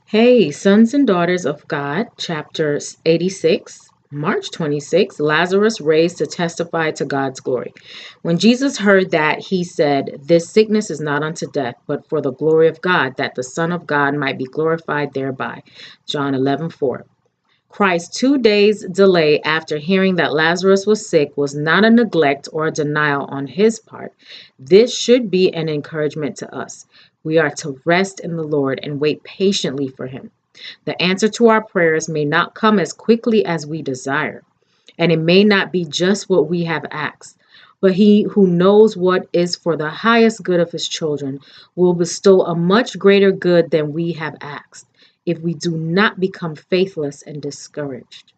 Hey, sons and daughters of God, chapter 86, March 26, Lazarus raised to testify to God's glory. When Jesus heard that, he said, "This sickness is not unto death, but for the glory of God, that the Son of God might be glorified thereby." John 11:4. Christ's 2 days delay after hearing that Lazarus was sick was not a neglect or a denial on his part. This should be an encouragement to us. We are to rest in the Lord and wait patiently for him. The answer to our prayers may not come as quickly as we desire, and it may not be just what we have asked. But he who knows what is for the highest good of his children will bestow a much greater good than we have asked, if we do not become faithless and discouraged.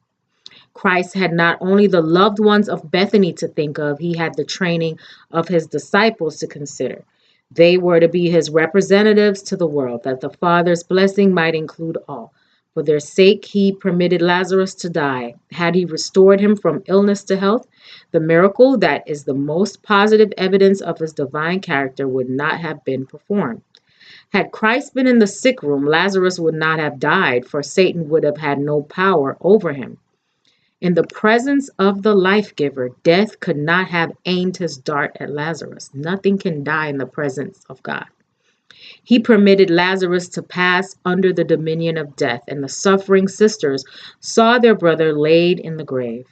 Christ had not only the loved ones of Bethany to think of, he had the training of his disciples to consider. They were to be his representatives to the world, that the Father's blessing might include all. For their sake, he permitted Lazarus to die. Had he restored him from illness to health, the miracle that is the most positive evidence of his divine character would not have been performed. Had Christ been in the sick room, Lazarus would not have died, for Satan would have had no power over him. In the presence of the life giver, death could not have aimed his dart at Lazarus. Nothing can die in the presence of God. He permitted Lazarus to pass under the dominion of death, and the suffering sisters saw their brother laid in the grave.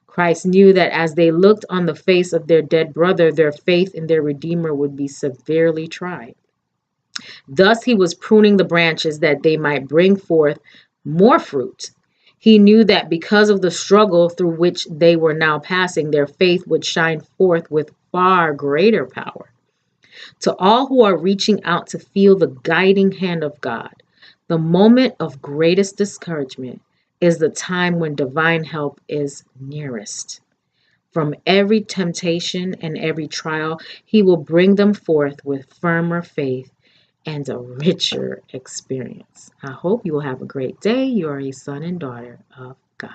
Christ knew that as they looked on the face of their dead brother, their faith in their Redeemer would be severely tried. Thus he was pruning the branches that they might bring forth more fruit. He knew that because of the struggle through which they were now passing, their faith would shine forth with far greater power. To all who are reaching out to feel the guiding hand of God, the moment of greatest discouragement is the time when divine help is nearest. From every temptation and every trial, he will bring them forth with firmer faith and a richer experience. I hope you will have a great day. You are a son and daughter of God.